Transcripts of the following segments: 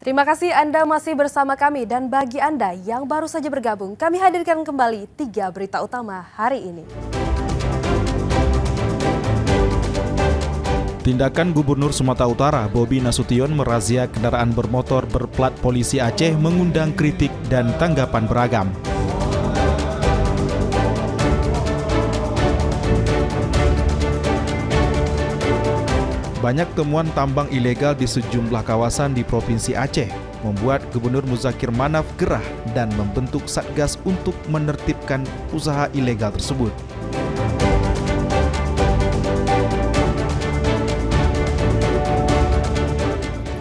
Terima kasih Anda masih bersama kami dan bagi Anda yang baru saja bergabung, kami hadirkan kembali 3 berita utama hari ini. Tindakan Gubernur Sumatera Utara Bobi Nasution merazia kendaraan bermotor berplat polisi Aceh mengundang kritik dan tanggapan beragam. Banyak temuan tambang ilegal di sejumlah kawasan di Provinsi Aceh membuat Gubernur Muzakir Manaf gerah dan membentuk Satgas untuk menertibkan usaha ilegal tersebut.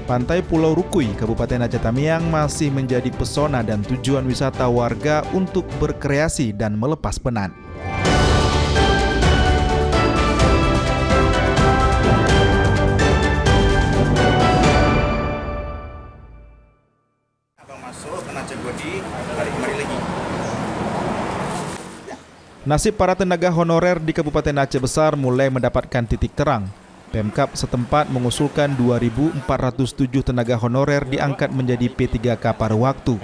Pantai Pulau Rukui, Kabupaten Aceh Tamiang masih menjadi pesona dan tujuan wisata warga untuk berkreasi dan melepas penat. Nasib para tenaga honorer di Kabupaten Aceh Besar mulai mendapatkan titik terang. Pemkab setempat mengusulkan 2.407 tenaga honorer diangkat menjadi P3K paruh waktu.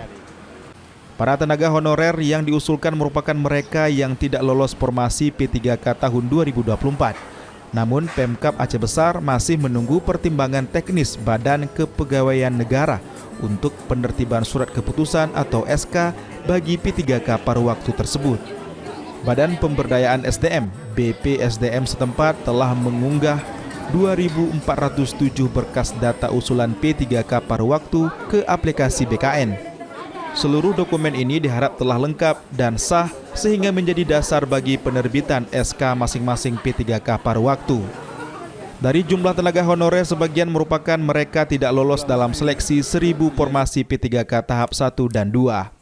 Para tenaga honorer yang diusulkan merupakan mereka yang tidak lolos formasi P3K tahun 2024. Namun Pemkab Aceh Besar masih menunggu pertimbangan teknis Badan Kepegawaian Negara untuk penertiban surat keputusan atau SK bagi P3K paruh waktu tersebut. Badan Pemberdayaan SDM (BPSDM) setempat telah mengunggah 2.407 berkas data usulan P3K paruh waktu ke aplikasi BKN. Seluruh dokumen ini diharap telah lengkap dan sah sehingga menjadi dasar bagi penerbitan SK masing-masing P3K paruh waktu. Dari jumlah tenaga honorer, sebagian merupakan mereka tidak lolos dalam seleksi 1.000 formasi P3K tahap 1 dan 2.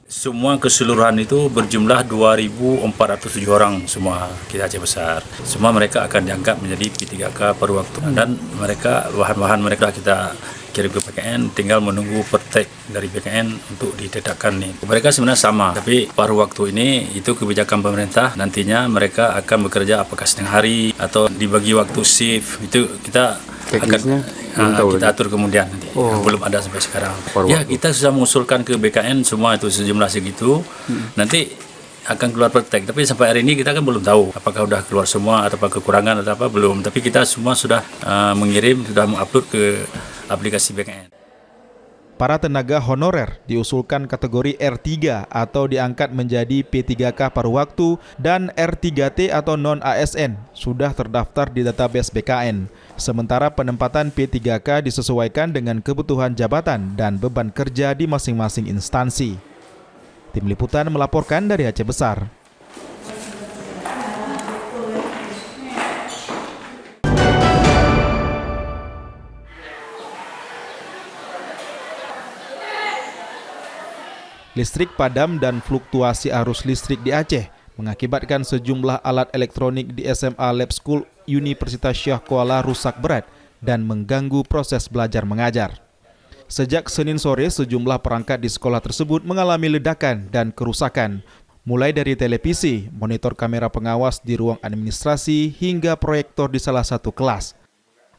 Semua keseluruhan itu berjumlah 2.407 orang semua kita Aceh Besar. Semua mereka akan diangkat menjadi P3K paruh waktu dan mereka bahan-bahan mereka kita kirim ke BKN, tinggal menunggu pertek dari BKN untuk ditetapkan nih. Mereka sebenarnya sama, tapi paruh waktu ini itu kebijakan pemerintah. Nantinya mereka akan bekerja apakah setengah hari atau dibagi waktu shift. Itu kita teknisnya kita atur kemudian nanti. Belum ada sampai sekarang. Ya, kita sudah mengusulkan ke BKN semua itu sejumlah segitu. Nanti akan keluar pertek, tapi sampai hari ini kita kan belum tahu apakah sudah keluar semua atau apa kekurangan atau apa belum. Tapi kita semua sudah mengirim, sudah mengupload ke aplikasi BKN. Para tenaga honorer diusulkan kategori R3 atau diangkat menjadi P3K paruh waktu dan R3T atau non-ASN sudah terdaftar di database BKN. Sementara penempatan P3K disesuaikan dengan kebutuhan jabatan dan beban kerja di masing-masing instansi. Tim Liputan melaporkan dari Aceh Besar. Listrik padam dan fluktuasi arus listrik di Aceh mengakibatkan sejumlah alat elektronik di SMA Lab School Universitas Syah Kuala rusak berat dan mengganggu proses belajar mengajar. Sejak Senin sore, sejumlah perangkat di sekolah tersebut mengalami ledakan dan kerusakan, mulai dari televisi, monitor kamera pengawas di ruang administrasi, hingga proyektor di salah satu kelas.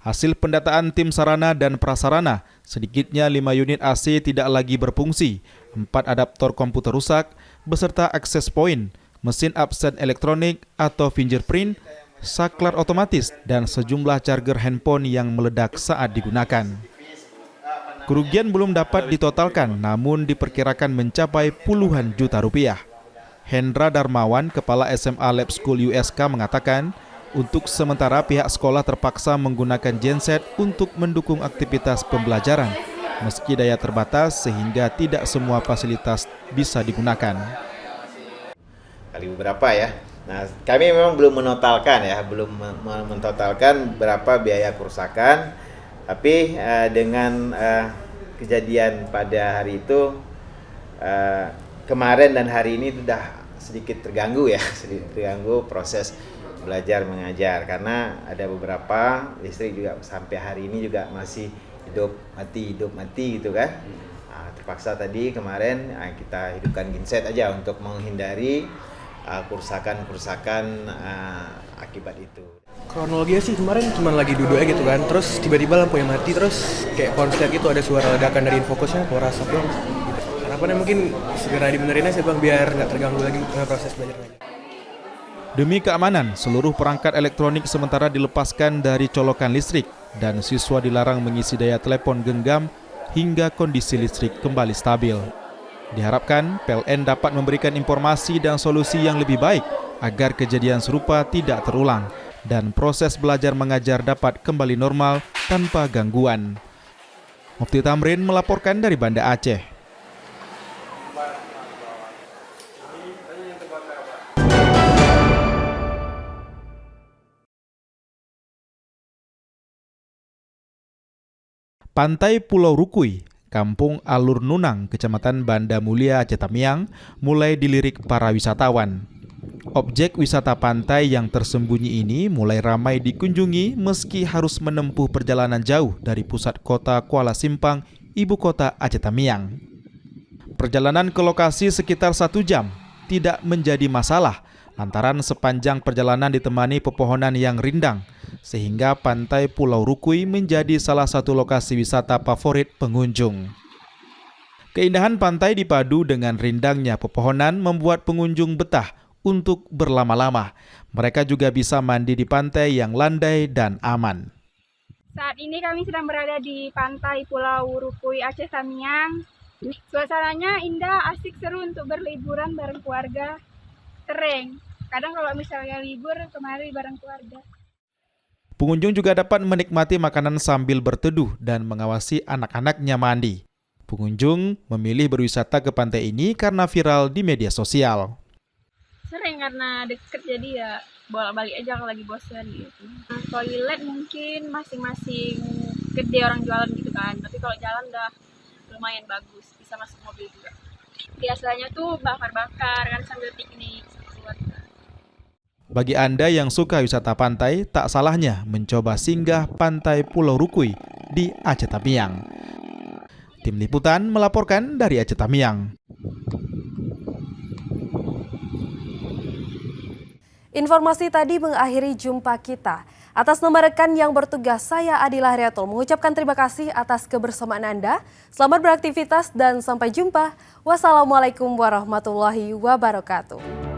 Hasil pendataan tim sarana dan prasarana, sedikitnya 5 unit AC tidak lagi berfungsi, 4 adaptor komputer rusak, beserta access point, mesin absen elektronik atau fingerprint, saklar otomatis, dan sejumlah charger handphone yang meledak saat digunakan. Kerugian belum dapat ditotalkan, namun diperkirakan mencapai puluhan juta rupiah. Hendra Darmawan, Kepala SMA Lab School USK mengatakan, untuk sementara pihak sekolah terpaksa menggunakan genset untuk mendukung aktivitas pembelajaran, meski daya terbatas sehingga tidak semua fasilitas bisa digunakan. Kali beberapa ya. Nah, kami memang belum menotalkan ya, belum mentotalkan berapa biaya kerusakan. Tapi dengan kejadian pada hari itu, kemarin dan hari ini sudah sedikit terganggu ya, sedikit terganggu proses belajar mengajar karena ada beberapa listrik juga sampai hari ini juga masih hidup mati gitu kan. Nah, terpaksa tadi kemarin kita hidupkan genset aja untuk menghindari kerusakan akibat itu. Kronologinya sih kemarin cuma lagi duduk aja gitu kan, terus tiba-tiba lampunya mati, terus kayak konslet gitu, ada suara ledakan dari infocusnya, keluar asap doang. Gitu. Harapannya mungkin segera dibenerin aja Bang, biar nggak terganggu lagi proses belajar mengajar. Demi keamanan, seluruh perangkat elektronik sementara dilepaskan dari colokan listrik dan siswa dilarang mengisi daya telepon genggam hingga kondisi listrik kembali stabil. Diharapkan PLN dapat memberikan informasi dan solusi yang lebih baik agar kejadian serupa tidak terulang dan proses belajar mengajar dapat kembali normal tanpa gangguan. Mufti Tamrin melaporkan dari Banda Aceh. Pantai Pulau Rukui, Kampung Alur Nunang, Kecamatan Banda Mulia, Aceh Tamiang, mulai dilirik para wisatawan. Objek wisata pantai yang tersembunyi ini mulai ramai dikunjungi meski harus menempuh perjalanan jauh dari pusat kota Kuala Simpang, ibu kota Aceh Tamiang. Perjalanan ke lokasi sekitar 1 jam tidak menjadi masalah lantaran sepanjang perjalanan ditemani pepohonan yang rindang, sehingga Pantai Pulau Rukui menjadi salah satu lokasi wisata favorit pengunjung. Keindahan pantai dipadu dengan rindangnya pepohonan membuat pengunjung betah untuk berlama-lama. Mereka juga bisa mandi di pantai yang landai dan aman. Saat ini kami sedang berada di Pantai Pulau Rukui, Aceh Tamiang. Suasananya indah, asik, seru untuk berliburan bareng keluarga. Kering. Kadang kalau misalnya libur, kemari bareng keluarga. Pengunjung juga dapat menikmati makanan sambil berteduh dan mengawasi anak-anaknya mandi. Pengunjung memilih berwisata ke pantai ini karena viral di media sosial. Sering karena deket, jadi ya bolak-balik aja kalau lagi bosan gitu. Toilet mungkin masing-masing gede orang jualan gitu kan, tapi kalau jalan udah lumayan bagus, bisa masuk mobil juga. Biasanya tuh bakar-bakar kan sambil piknik sama keluarga. Bagi Anda yang suka wisata pantai, tak salahnya mencoba singgah Pantai Pulau Rukui di Aceh Tamiang. Tim Liputan melaporkan dari Aceh Tamiang. Informasi tadi mengakhiri jumpa kita. Atas nama rekan yang bertugas, saya Adila Heriatul mengucapkan terima kasih atas kebersamaan Anda. Selamat beraktivitas dan sampai jumpa. Wassalamualaikum warahmatullahi wabarakatuh.